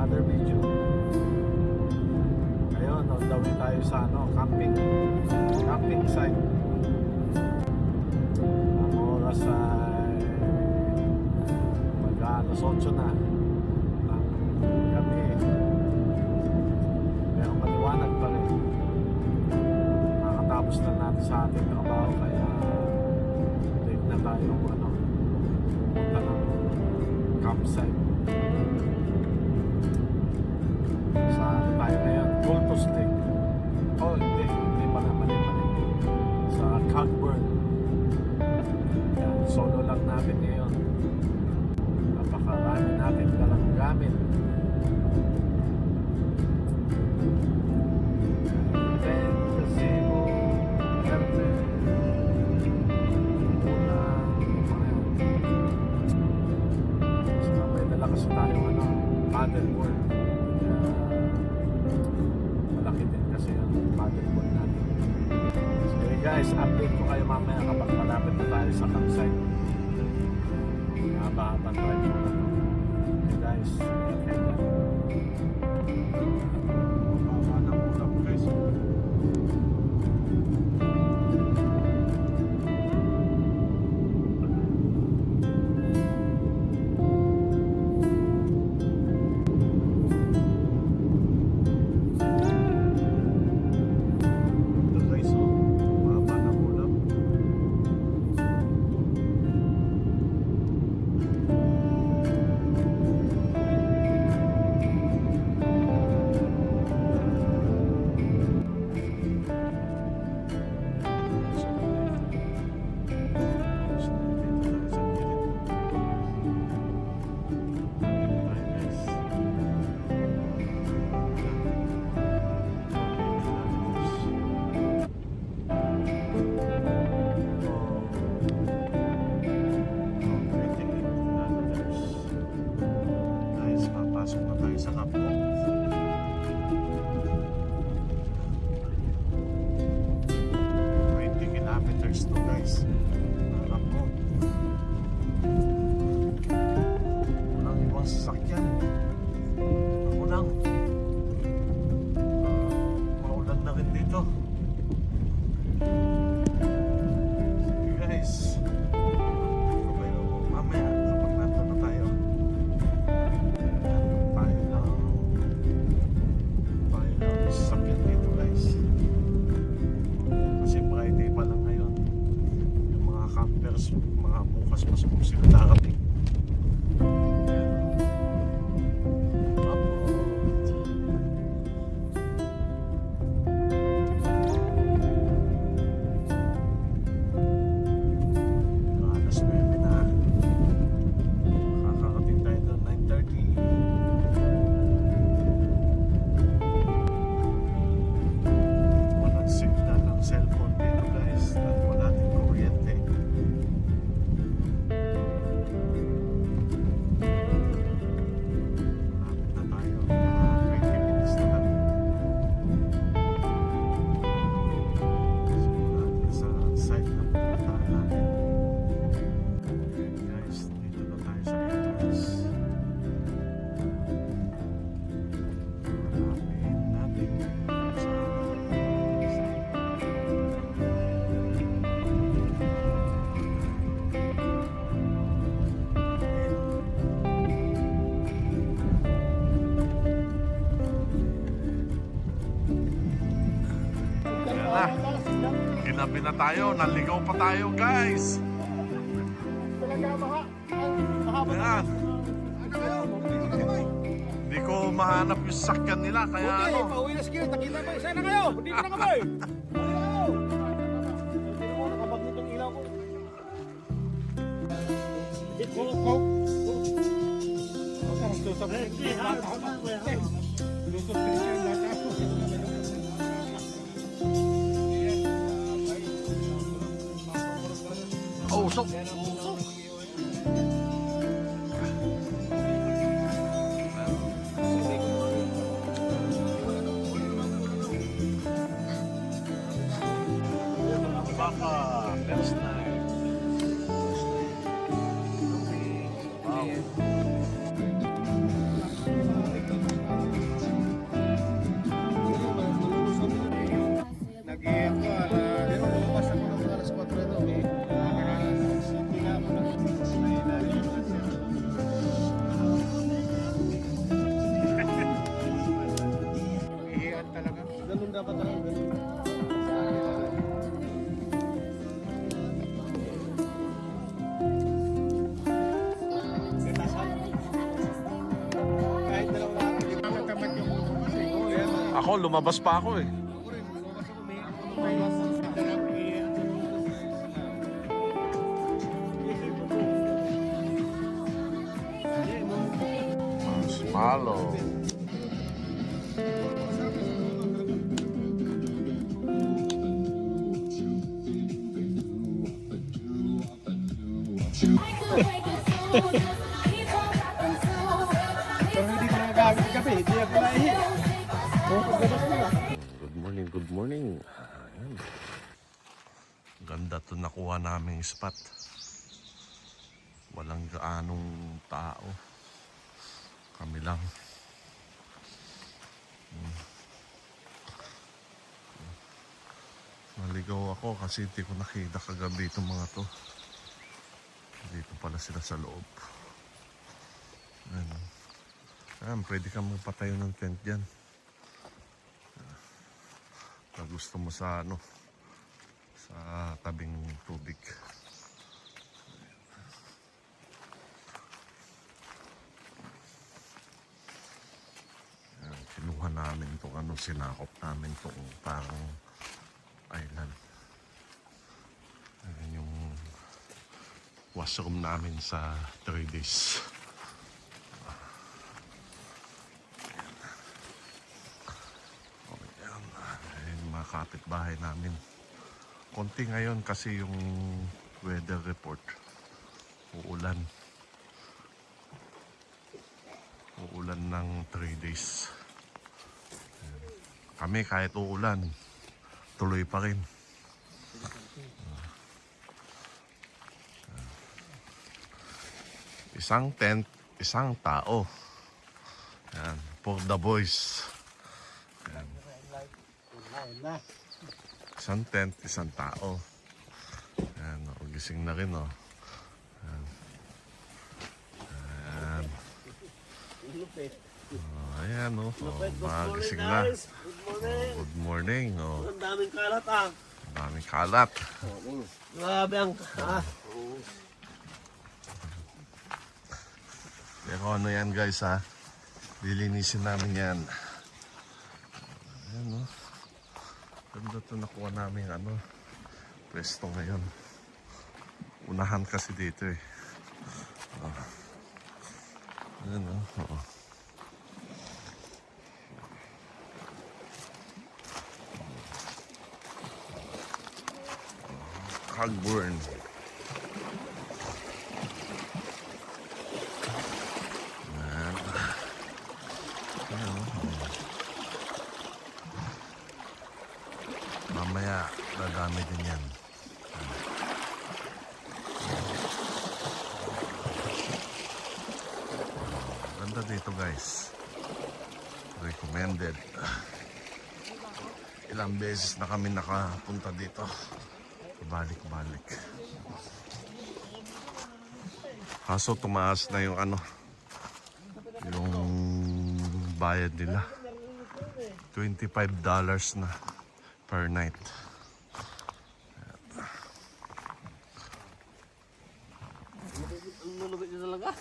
another video. Ngayon, on the way tayo sa camping site. Ang oras ay mag-alas 8 na ng gabi. Pero maliwanag pa rin. Nakatapos na natin sa ating trabaho, kaya late na tayo pumunta ng campsite. Saan tayo ngayon? Cultus Lake. Oh, hindi pala, mali. Sa Cockburn. Yan, solo lang natin ngayon. Napakarami natin dalang gamit. Kasi tayo paddleboard. Malaki din kasi ang paddleboard natin. So guys, update ko kayo mamaya kapag malapit na tayo sa campsite. Haba-habang drive mo na to. Okay guys, okay na. Mababa na muna po guys. Sa Kapko. 20 kilometers to guys. Kapko. Walang ibang sasakyan. Ako lang. Maulan na rin dito. Sige guys. Mamaya kapag nandun na tayo. Sasakyan dito guys. Kasi Friday pa lang ngayon. Yung mga campers, mga bukas pa sila darating. Alas 9 na. Makakarating tayo doon 9:30. Signal ng cellphone dito guys at wala din kuryente. Malapit na tayo, 20 minutes na lang. Siguro natin sa site na pupuntahan natin. Okay guys, dito na tayo sa entrance. Hanapin natin sa ginabi na tayo, naligaw pa tayo guys. Ayan. Hindi ko mahanap yung sakyan nila kaya ano. Pauwi na sige, nakita ba? Sana kayo, dito na kami. Hindi mo nakabag nitong ilaw ko. Go. Oh, so baka first night. Wow. ganun dapat ako. Ganun. Kahit dalawa lang, hindi pa magkamat yung uso kasi. Oo, yan. Ako, lumabas pa ako eh. Ako rin, lumabas ako, may darap, Malo. Pero hindi ko nagagamit kape, hindi ako naihi. Good morning, good morning. Ayan. Ganda to nakuha naming spot. Walang gaanong tao. Kami lang. Naligaw ako kasi hindi ko nakita kagabi itong mga to. Dito pala sila sa loob. Ayan. Ayan, pwede kang magpatayo ng tent dyan. Na gusto mo sa ano, sa tabing tubig. Ayan, kinuha namin itong ano, sinakop namin itong parang island. Ayan yung washroom namin sa 3 days. Mga kapitbahay namin. Konti ngayon kasi yung weather report. Uulan. Uulan ng 3 days. Kami kahit uulan, tuloy pa rin. Isang tent, isang tao. Yan, for the boys. Yan. Isang tent, isang tao. Ayan, gising na rin, oh. Ayan. Ayan. Ayan, oh. Magising na. Good morning, oh. Ang daming kalat ah. Ang daming kalat. Grabe ang Pero ano yan, guys, ha? Lilinisin namin yan. Ayan, oh. Ganda ito nakuha namin ano, pwesto ngayon. Unahan kasi dito eh. Ayan o. Oh. Cogburn. Ayan. Ayan o. Mamaya, dadami din yan. Ganda dito, guys. Recommended. Ilang beses na kami nakapunta dito. Balik-balik. Kaso tumaas na yung ano, yung bayad nila. $25 na per night. Ang lulubit niya talaga.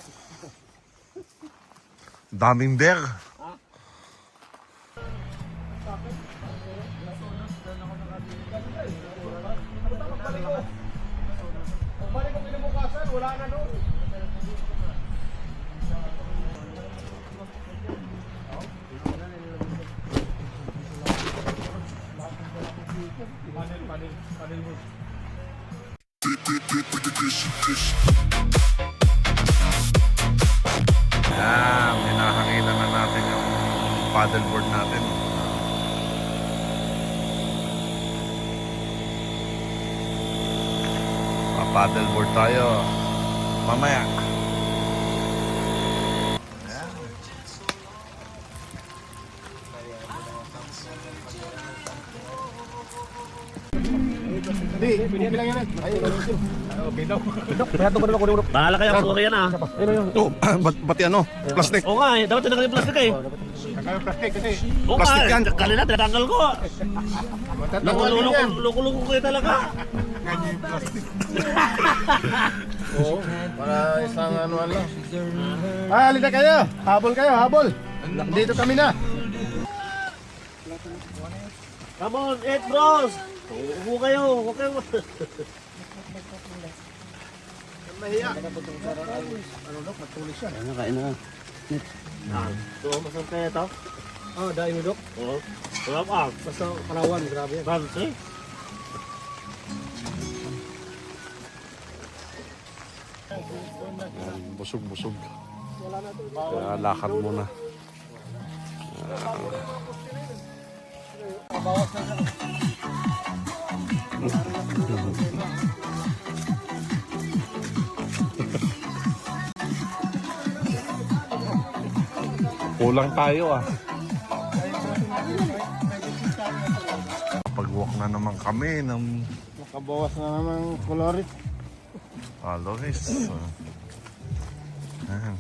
Daming bear. Balik ko kinabukasan, wala na doon. Panel mo. Yan, hinahanginan na natin yung paddleboard natin. Pa-paddleboard tayo. Mamaya. Hindi, okay lang yan. Ayun, okay daw. Bahala kayo, ako yan ah. Oh, pati ano? Plastic. Oo nga eh, dapat tinanggal yung plastic eh. Ano plastic kasi. Oo, Plastic yan. Kanina, tinatanggal ko. Matatanggalin yan. Loko-loko kayo talaga. Oo. Para isang ano lang. Ah, halika kayo. Habol kayo, habol. Dito kami na. Come on, eat bros. Upo kayo, huwag kayo. Mahiya. Ano, kain na. So, masarap kaya ito? Oh, dahil mo dok. Oo. Sarap ah. Basta Palawan, grabe yan. Fancy. Busog-busog. Kaya lakad muna. Kulang tayo ah. Pag-walk na naman kami ng Makabawas na naman kolorit. Loris. Ayan.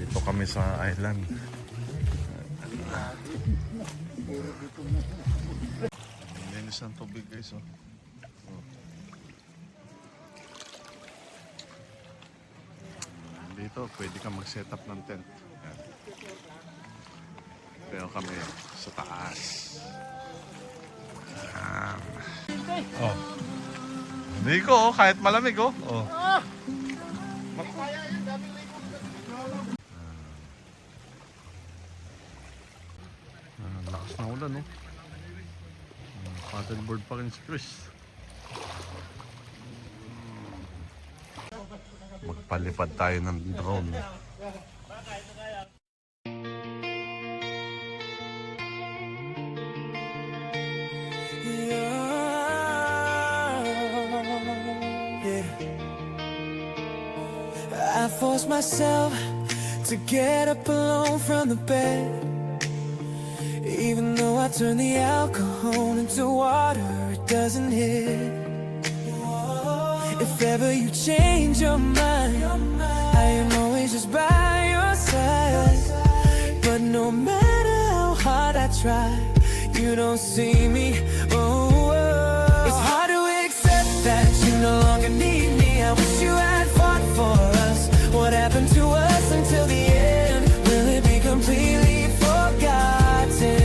Dito kami sa island. Linis ng tubig guys. Oh. Dito pwede ka mag-set up ng tent. Ayan. Pero kami sa taas. Ayan. Oh. Hindi ko, kahit malamig oh. Oh. Lakas na ulan no. Paddleboard pa rin si Chris. Magpalipad tayo ng drone. I force myself to get up alone from the bed. Even though I turn the alcohol into water, it doesn't hit. If ever you change your mind, I am always just by your side. But no matter how hard I try, you don't see me. Oh, it's hard to accept that you no longer need me. I wish you had fought for us. What happened to us until the end? Will it be completely forgotten?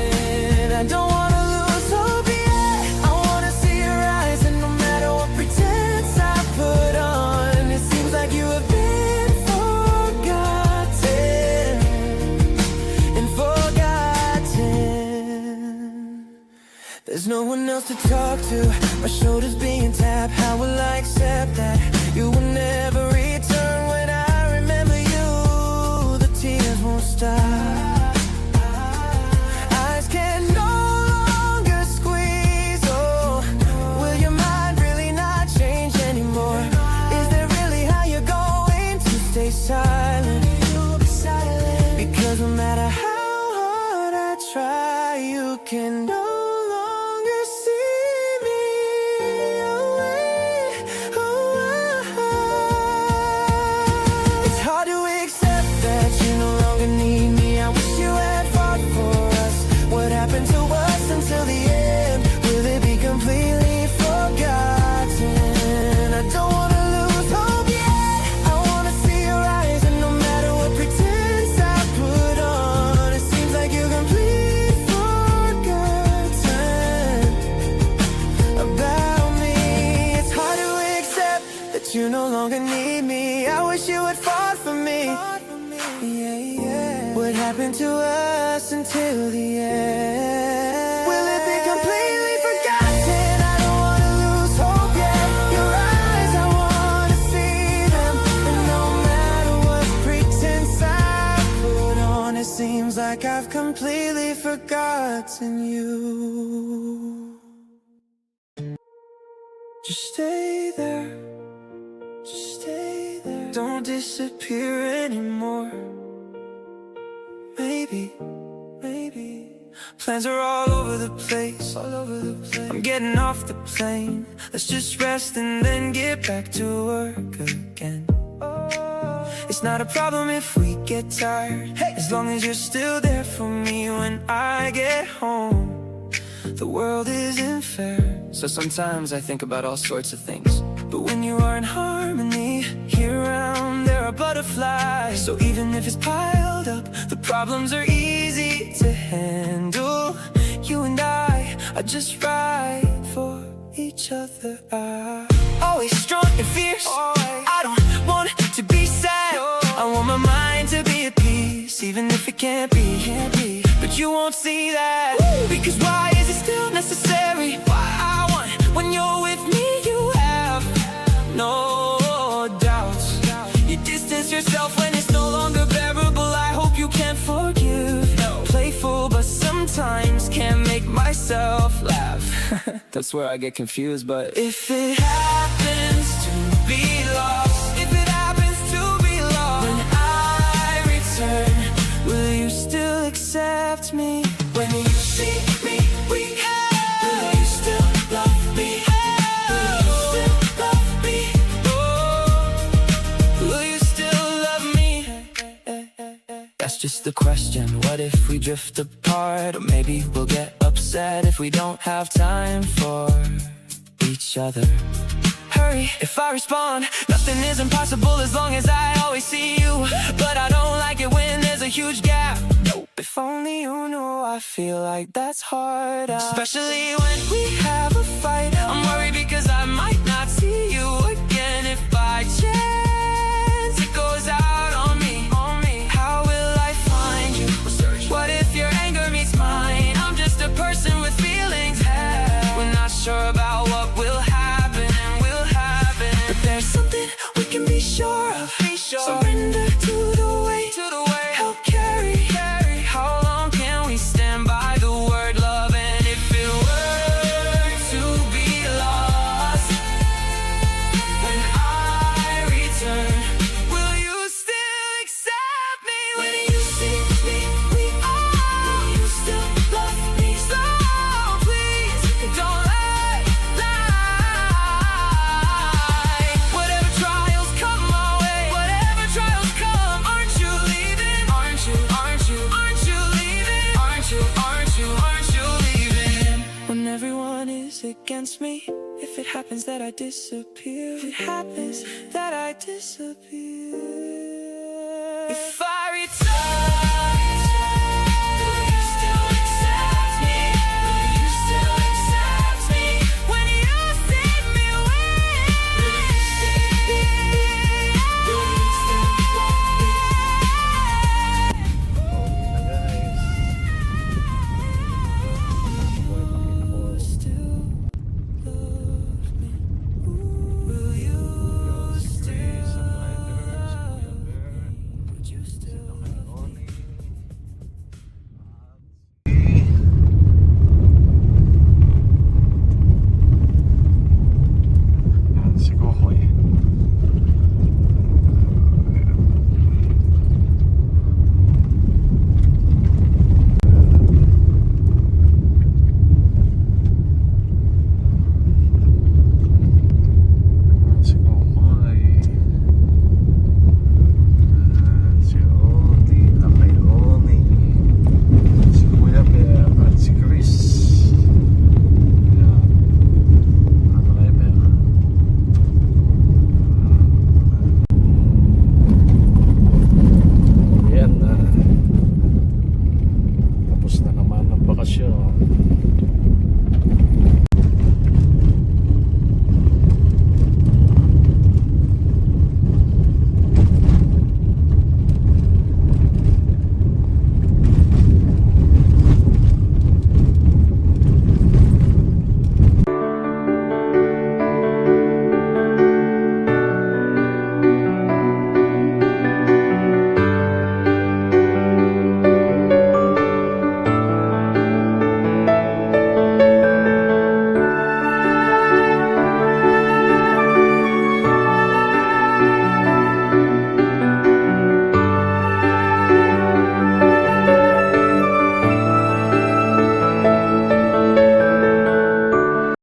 I don't wanna lose hope yet. I wanna see your eyes, and no matter what pretense I put on, it seems like you have been forgotten and forgotten. There's no one else to talk to. My shoulders being tapped. How will I accept that you will never return? When I remember you, the tears won't stop. Eyes can no longer squeeze. Oh, will your mind really not change anymore? Is that really how you're going to stay silent? Because no matter how hard I try, you can no longer see me away. It's hard to accept that you no longer need me. I wish you had fought for us. What happened to us until the end? Will it be completely forgotten? I don't wanna lose hope yet. I wanna see your eyes, and no matter what pretense I put on, it seems like you're completely forgotten about me. It's hard to accept that you no longer need me. I wish you had fought for me. Yeah, yeah. What happened to us until the end? Will it be completely forgotten? I don't wanna lose hope yet. Your eyes, I wanna see them. And no matter what pretense I put on, it seems like I've completely forgotten you. Just stay there. Just stay there. Don't disappear anymore. Maybe, maybe. Plans are all over the place. I'm getting off the plane. Let's just rest and then get back to work again. It's not a problem if we get tired, as long as you're still there for me when I get home. The world isn't fair, so sometimes I think about all sorts of things. But when you are in harmony, here around there are butterflies. So even if it's piled up, the problems are easy to handle. You and I are just right for each other. Always strong and fierce, I don't want to be sad. I want my mind to be at peace, even if it can't be. But you won't see that, because why is it still necessary? Why I want, when you're with me, you have no doubts. You distance yourself when it's no longer bearable. I hope you can forgive. Playful, but sometimes can't make myself laugh. That's where I get confused. But if it happens to be lost, if it happens to be lost, when I return, will you still accept me? When you see me weak, will you still love me? Will you still love me? Oh, will you still love me? That's just the question. What if we drift apart? Or maybe we'll get upset if we don't have time for each other. Hurry if I respond, nothing is impossible as long as I always see you. But I don't like it when there's a huge gap. If only you knew, I feel like that's hard, especially when we have a fight. I'm worried because I might not see you again. If by chance it goes out on me, how will I find you? What if your anger meets mine? I'm just a person with feelings. We're not sure about what will happen and will happen, but there's something we can be sure of. Surrender to the weight, help carry. How long can we stand by the word love? And if it were to be lost, when I return, will you still accept me? When you see me, will you still love me? So please don't lie. Whatever trials come my way, whatever trials come, aren't you leaving? Aren't you leaving? Aren't you leaving? When everyone is against me, if it happens that I disappear, if it happens that I disappear, if